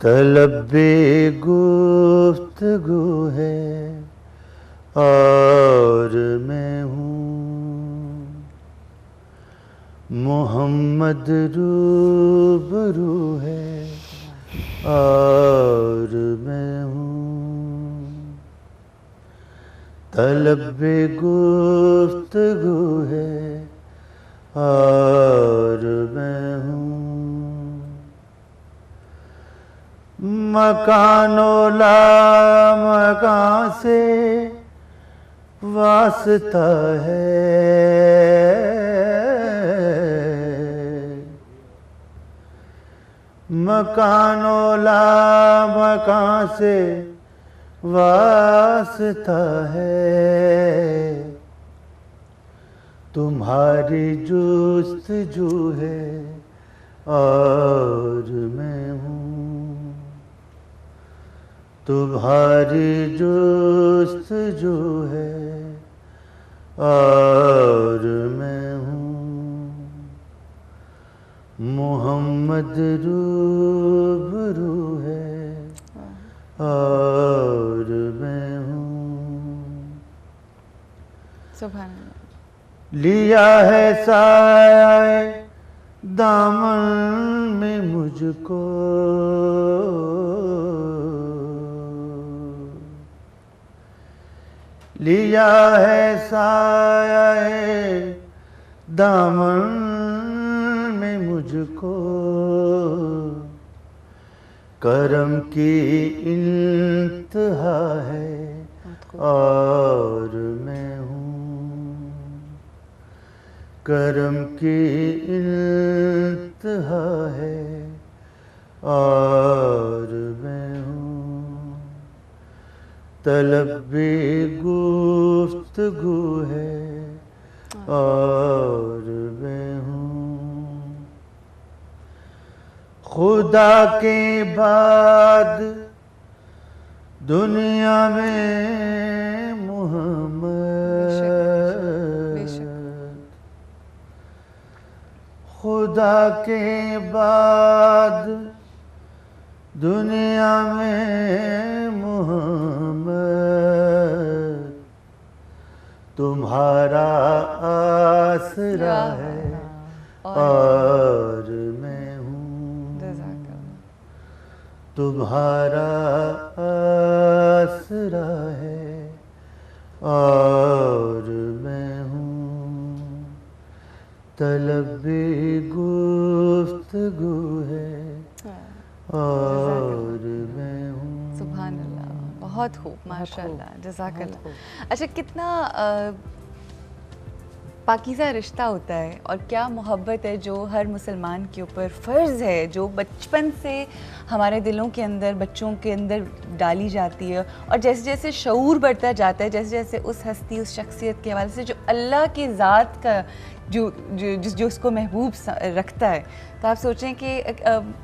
तलब गुफ्तगू है और मैं हूँ, मोहम्मद रूबरू है और मैं हूँ। तलब गुफ्तगू है और मैं हूँ, मकानो ला मकान से वास्ता है, मकानो ला मकान से वास्ता है। तुम्हारी जुस्तजू है और मैं हूँ, तुम्हारी जुस्तजू है और मैं हूँ, मोहम्मद रूबरू है और मैं हूँ। सुभान अल्लाह। लिया है साए दामन में मुझको, लिया है साए दामन में मुझको, करम की इंतहा है और मैं हूँ, करम की इंतहा है और मैं हूँ। तलब गुफ्तगू है और मैं हूँ, खुदा के बाद दुनिया में मोहम्मद, खुदा के बाद दुनिया में मोहम्मद, तुम्हारा आसरा है और मैं हूँ, तुम्हारा आसरा है और मैं हूँ। तलब गुफ्तगू है और मैं हूँ। सुभान अल्लाह, बहुत खूब, माशाअल्लाह, जज़ाकल्लाह। अच्छा, कितना पाकीज़ा रिश्ता होता है और क्या मोहब्बत है जो हर मुसलमान के ऊपर फ़र्ज़ है, जो बचपन से हमारे दिलों के अंदर, बच्चों के अंदर डाली जाती है। और जैसे जैसे शऊर बढ़ता जाता है, जैसे जैसे उस हस्ती, उस शख्सियत के हवाले से जो अल्लाह की ज़ात का जो उसको महबूब रखता है, तो आप सोचें कि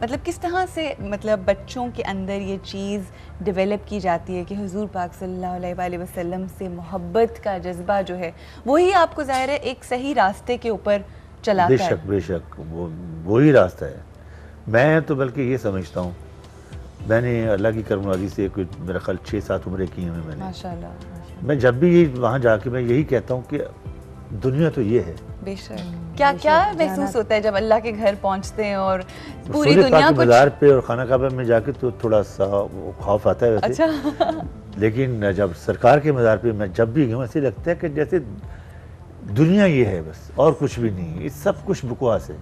मतलब किस तरह से मतलब बच्चों के अंदर ये चीज़ डेवलप की जाती है कि हुज़ूर पाक सल्लल्लाहु अलैहि वसल्लम से मोहब्बत का जज्बा जो है वही आपको ज़ाहिर है एक सही रास्ते के ऊपर चलाता है। बेशक बेशक वही रास्ता है। मैं तो बल्कि ये समझता हूँ, मैंने अल्लाह की करमवादी से कुछ मेरा ख्याल 6-7 उम्रें की हैं मैंने। माशाल्लाह। मैं जब भी वहाँ जाके मैं यही कहता हूँ कि दुनिया तो ये है। बेशक। क्या क्या महसूस होता है जब अल्लाह के घर पहुँचते हैं और पूरी दुनिया को मज़ार पे और खाना काबा में जाके तो थोड़ा सा खौफ आता है वैसे। अच्छा। लेकिन जब सरकार के मज़ार पे मैं जब भी गया ऐसे लगता है कि जैसे दुनिया ये है बस, और कुछ भी नहीं, ये सब कुछ बकवास है।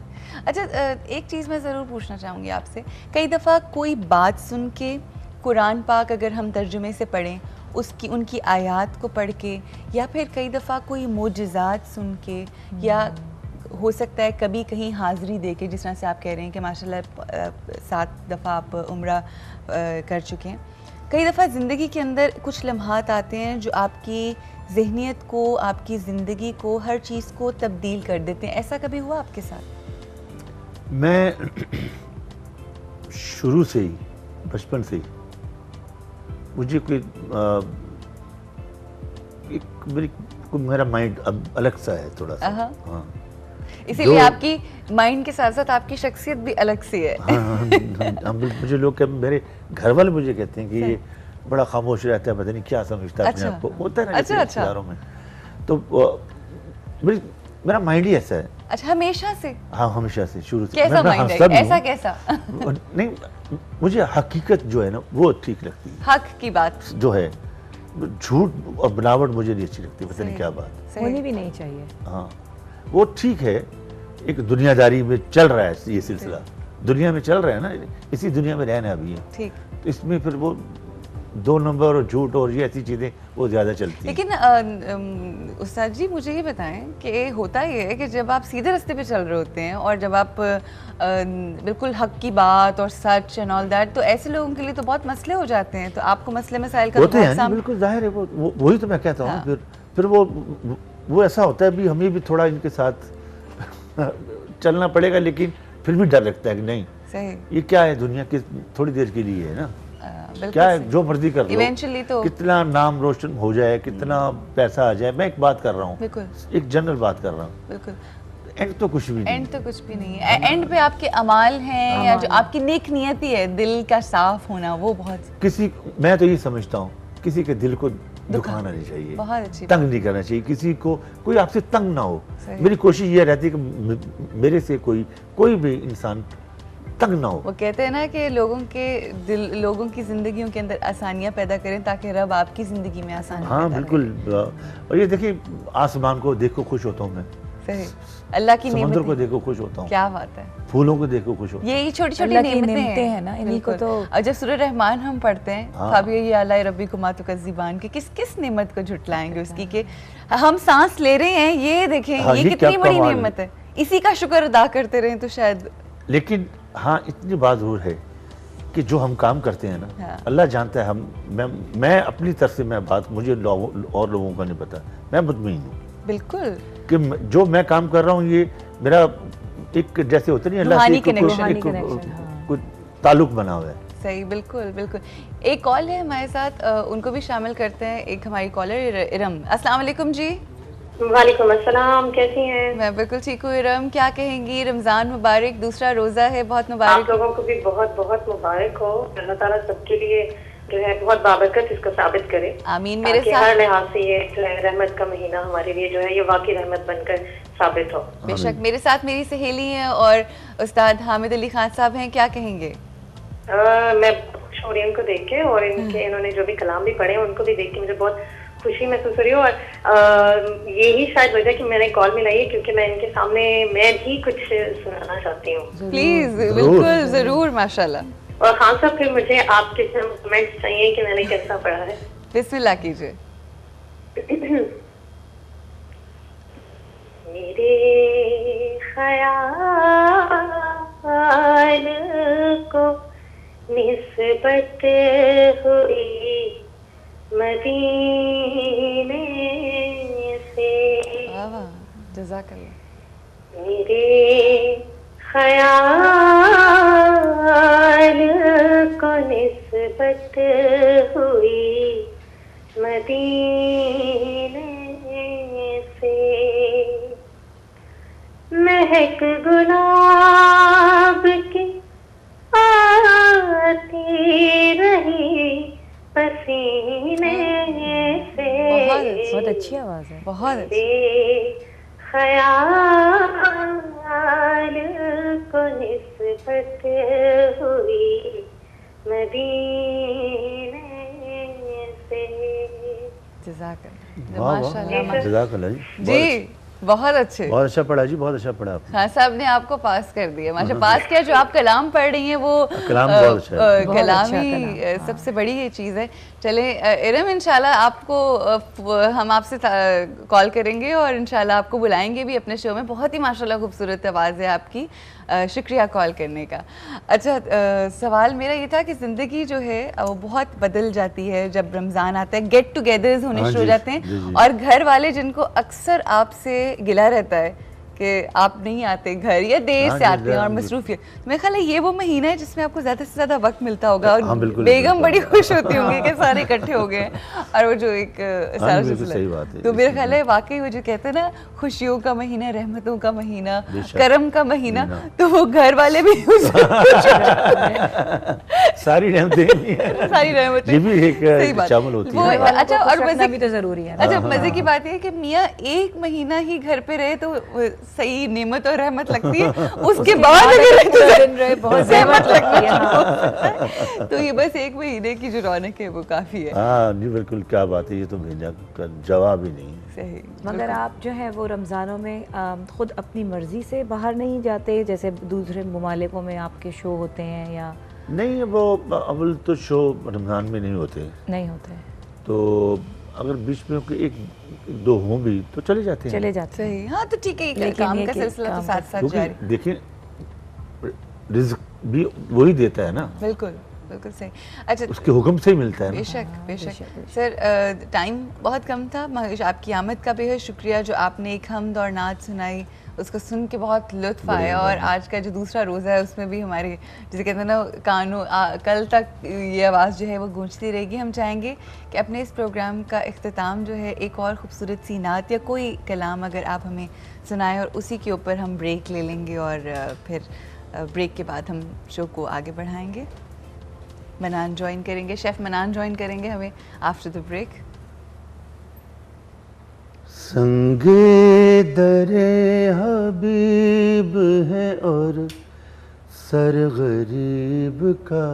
अच्छा, एक चीज़ मैं ज़रूर पूछना चाहूँगी आपसे, कई दफ़ा कोई बात सुन के कुरान पाक अगर हम तर्जुमे से पढ़ें, उसकी उनकी आयात को पढ़ के, या फिर कई दफ़ा कोई मोजज़ात सुन के, या हो सकता है कभी कहीं हाज़िरी दे के, जिस तरह से आप कह रहे हैं कि माशाल्लाह 7 दफ़ा आप उम्रा कर चुके हैं, कई दफ़ा ज़िंदगी के अंदर कुछ लम्हात आते हैं जो आपकी ज़हनियत को, आपकी ज़िंदगी को, हर चीज़ को तब्दील कर देते हैं। ऐसा कभी हुआ आपके साथ? मैं शुरू से ही, बचपन से ही मुझे कोई मेरा माइंड अब अलग सा है थोड़ा सा। हाँ, इसीलिए आपकी माइंड के साथ साथ आपकी शख्सियत भी अलग सी है। मुझे लोग मेरे घर वाले मुझे कहते हैं कि ये बड़ा खामोश रहता है, पता नहीं क्या समझता है अपने आप को, होता है ना रिश्तेदारों में। तो मेरा माइंड ही ऐसा है। अच्छा, हमेशा से? हाँ, हमेशा से, शुरू से। कैसा माइंड है? ऐसा कैसा? नहीं, मुझे हकीकत जो है ना वो ठीक लगती है। हक की बात जो है, झूठ और बनावट मुझे नहीं अच्छी लगती, पता नहीं क्या बात। होनी भी नहीं चाहिए। हाँ, वो ठीक है, एक दुनियादारी में चल रहा है ये सिलसिला, दुनिया में चल रहा है ना, इसी दुनिया में रहना अभी है। ठीक। तो इसमें फिर वो 2 नंबर और झूठ और ये ऐसी चीज़ें वो ज़्यादा चलती हैं। लेकिन उस्ताद जी मुझे ये बताएं कि होता ये है कि जब आप सीधे रास्ते पे चल रहे होते हैं और जब आप बिल्कुल हक की बात और सच एंड ऑल दैट, तो ऐसे लोगों के लिए तो बहुत मसले हो जाते हैं। तो आपको मसले मसाइल का होते हैं, बिल्कुल जाहिर है, वही तो मैं कहता हूँ। हाँ। फिर वो ऐसा होता है, भी हमें भी थोड़ा इनके साथ चलना पड़ेगा, लेकिन फिर भी डर लगता है कि नहीं, सही, ये क्या है, दुनिया की थोड़ी देर के लिए है ना, क्या है, जो मर्जी कर लो, इवेंचुअली तो कितना नाम रोशन हो जाए, कितना पैसा आ जाए। मैं एक बात कर रहा हूँ, बिल्कुल एक जनरल बात कर रहा हूँ, बिल्कुल, एंड तो कुछ भी नहीं। एंड तो कुछ भी नहीं है। एंड पे आपके अमाल हैं या जो आपकी नेक नियति है, दिल का साफ होना, वो बहुत मैं तो ये समझता हूँ, किसी के दिल को दुखाना नहीं चाहिए, बहुत अच्छी तंग नहीं करना चाहिए किसी को, कोई आपसे तंग ना हो। सही। मेरी कोशिश ये रहती है कि मेरे से कोई भी इंसान तंग ना हो। वो कहते हैं ना कि लोगों की जिंदगियों के अंदर आसानियां पैदा करें ताकि रब आपकी जिंदगी में आसानी हाँ पैदा बिल्कुल। और ये देखिए, आसमान को देखो खुश होता हूँ मैं, सही, अल्लाह की समुद्र को नेमतें, देखो खुश होता हूँ, क्या बात है, फूलों को देखो खुश होता हूँ। यही छोटी छोटी अल्लाह की नेमतें नेमतें हैं ना, इन्हीं को बिल्कुल। तो- और जब सूरह रहमान हम पढ़ते हैं, हाँ। फाबियो अला रब्बी को मातु का ज़िबान के, किस किस नेमत को झुटलाएंगे उसकी कि हम सांस ले रहे हैं, ये देखें, हाँ, ये ये कितनी क्या बड़ी कमाल है। नेमत है, इसी का शुक्र अदा करते रहें तो शायद। लेकिन हाँ, इतनी बात जरूर है कि जो हम काम करते हैं ना, हाँ। अल्लाह जानता है। मैं अपनी तरफ से मैं बात, मुझे और लोगों का नहीं पता, मैं मुतमईन हूँ बिल्कुल कि जो मैं काम कर रहा हूँ, ये मेरा एक जैसे होता नहीं, अल्लाह से रूहानी एक- कोई- connection। एक- connection, हाँ। कोई ताल्लुक बना हुआ है। सही, बिल्कुल बिल्कुल। एक कॉल है हमारे साथ, उनको भी शामिल करते हैं। एक हमारी कॉलर इरम, अस्सलाम वालेकुम जी। वालेकुम अस्सलाम, कैसी हैं? मैं बिल्कुल ठीक हूँ इरम, क्या कहेंगी? रमज़ान मुबारक, दूसरा रोज़ा है, बहुत आप मुबारक। लोगों को भी बहुत बहुत मुबारक हो। अल्लाह ताला सबके लिए जो है बहुत बाबरकत इसको साबित करे। आमीन। मेरे ताकि साथ हर लिहाज से ये जो है रहमत का महीना हमारे लिए जो है ये वाकई रहमत बनकर साबित हो। बेशक। मेरे साथ मेरी सहेली हैं और उस्ताद हामिद अली खान साहब हैं, क्या कहेंगे? मैं खुश हो रही हूँ उनको देख के, और इन्होंने जो भी कलाम भी पढ़े हैं उनको भी देख के मुझे बहुत खुशी महसूस हो रही है। और यही शायद वजह कि मैंने कॉल मिलाई है, क्योंकि मैं इनके सामने मैं भी कुछ सुनाना चाहती हूँ। प्लीज, बिल्कुल जरूर, माशाल्लाह। और खान साहब, फिर मुझे आपके कमेंट्स चाहिए कि मैंने कैसा पढ़ा है। बिस्मिल्लाह कीजिए। मेरे ख्याल को निस्बत हुई मदीने से, वाह वाह, जज़ाकल्लाह। मेरे ख्याल को निस्बत हुई मदीने से, महक गुलाब की आती रही पसीने से। बहुत अच्छी आवाज है। बहुत अच्छी। मेरे ख्याल को निस्बत हुई मदीने से। जज़ाकल्लाह, वाह वाह, माशाल्लाह। जज़ाकल्लाह जी, बहुत अच्छे। बहुत अच्छा पढ़ा जी, बहुत अच्छा पढ़ा आपने। खान साहब ने आपको पास कर दिया, माशा पास किया। जो आप कलाम पढ़ रही हैं वो कलाम बहुत अच्छा है। बहुत कलाम अच्छा ही कलाम, सबसे बड़ी ये चीज़ है। चले इरम, इंशाल्लाह आपको हम आपसे कॉल करेंगे और इंशाल्लाह आपको बुलाएंगे भी अपने शो में। बहुत ही माशाल्लाह खूबसूरत आवाज़ है आपकी, शुक्रिया कॉल करने का। अच्छा, सवाल मेरा ये था कि ज़िंदगी जो है वो बहुत बदल जाती है जब रमज़ान आता है, गेट टुगेदर्स होने हाँ शुरू हो जी, जाते हैं, जी, जी। और घर वाले जिनको अक्सर आपसे गिला रहता है कि आप नहीं आते घर या देर हाँ से जी, आते हैं और बिल्कुल। मसरूफियत। मेरे ख्याल है ये वो महीना है जिसमें आपको ज़्यादा से ज़्यादा वक्त मिलता होगा और हाँ, बिल्कुल, बेगम बिल्कुल। बड़ी खुश होती होंगी कि सारे इकट्ठे हो गए हैं और वो जो एक सारा बिल्कुल सिलसिला सही बात है। तो मेरा ख्याल है वाकई वो जो कहते हैं ना खुशियों का महीना, रहमतों का महीना, बेशक। करम का महीना, महीना। तो वो घर वाले भी सारी रहमतें नहीं है। सारी रहमतें ये भी एक सही बात। शामिल होती वो है। अच्छा और मजे भी तो जरूरी है ना। अच्छा मजे की बात है कि मियाँ एक महीना ही घर पे रहे तो सही नेमत और रहमत लगती है, उसके बाद अगर रहे तो दिन रहे बहुत जहमत लगती है। हाँ। तो ये बस एक महीने की जो रौनक है वो काफी है। हाँ जी बिल्कुल, क्या बात है, ये तो महीना का जवाब ही नहीं है। सही। मगर आप जो है वो रमज़ानों में खुद अपनी मर्जी से बाहर नहीं जाते, जैसे दूसरे ममालिकों में आपके शो होते हैं या नहीं, वो अव्वल तो शो रमज़ान में नहीं होते, नहीं होते? तो अगर बीच में एक दो हों भी तो चले जाते हैं। चले जाते हैं। सही। हाँ तो ठीक है, लेकिन काम ये का कि सिलसिला तो काम साथ साथ जारी। क्योंकि देखिए रिज्क भी वही देता है ना, बिल्कुल बिल्कुल सही। अच्छा उसके हुक्म से ही मिलता है ना। बेशक बेशक। बेशक। सर टाइम बहुत कम था, मगर आपकी आमद का बेहद शुक्रिया जो आपने एक हमद और नात सुनाई, उसको सुन के बहुत लुत्फ बड़ी आया। और मेहरबानी। आज का जो दूसरा रोज़ा है उसमें भी हमारे जैसे कहते हैं ना कानों कल तक ये आवाज़ जो है वो गूंजती रहेगी। हम चाहेंगे कि अपने इस प्रोग्राम का इख्तिताम जो है एक और खूबसूरत सी नात या कोई कलाम अगर आप हमें सुनाएं और उसी के ऊपर हम ब्रेक ले लेंगे और फिर ब्रेक के बाद हम शो को आगे बढ़ाएंगे। मनान ज्वाइन करेंगे, शेफ़ मनान ज्वाइन करेंगे हमें आफ्टर द ब्रेक। संगे दरे हबीब है और सर गरीब का,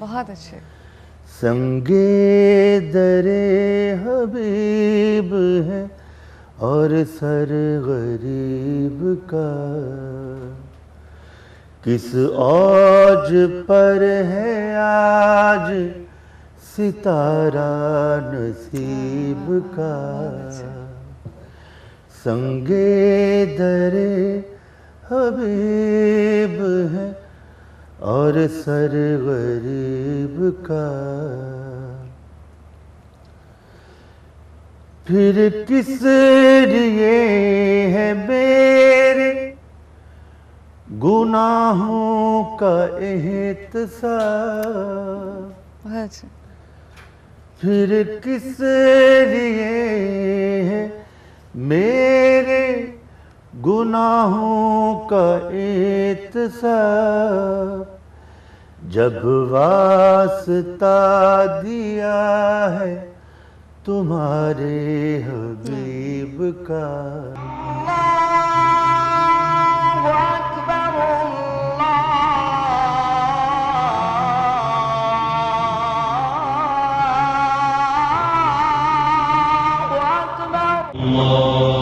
बहुत अच्छे। संगे दरे हबीब है और सर गरीब का, किस औज पर है आज सितारा नसीब का, संगे दरे हबीब है और सर गरीब का, फिर किस लिए है मेरे गुनाहों का एहतसाब, बहुत अच्छे। फिर किस लिए है मेरे गुनाहों का एहतसाब, जब वास्ता दिया है तुम्हारे हबीब का।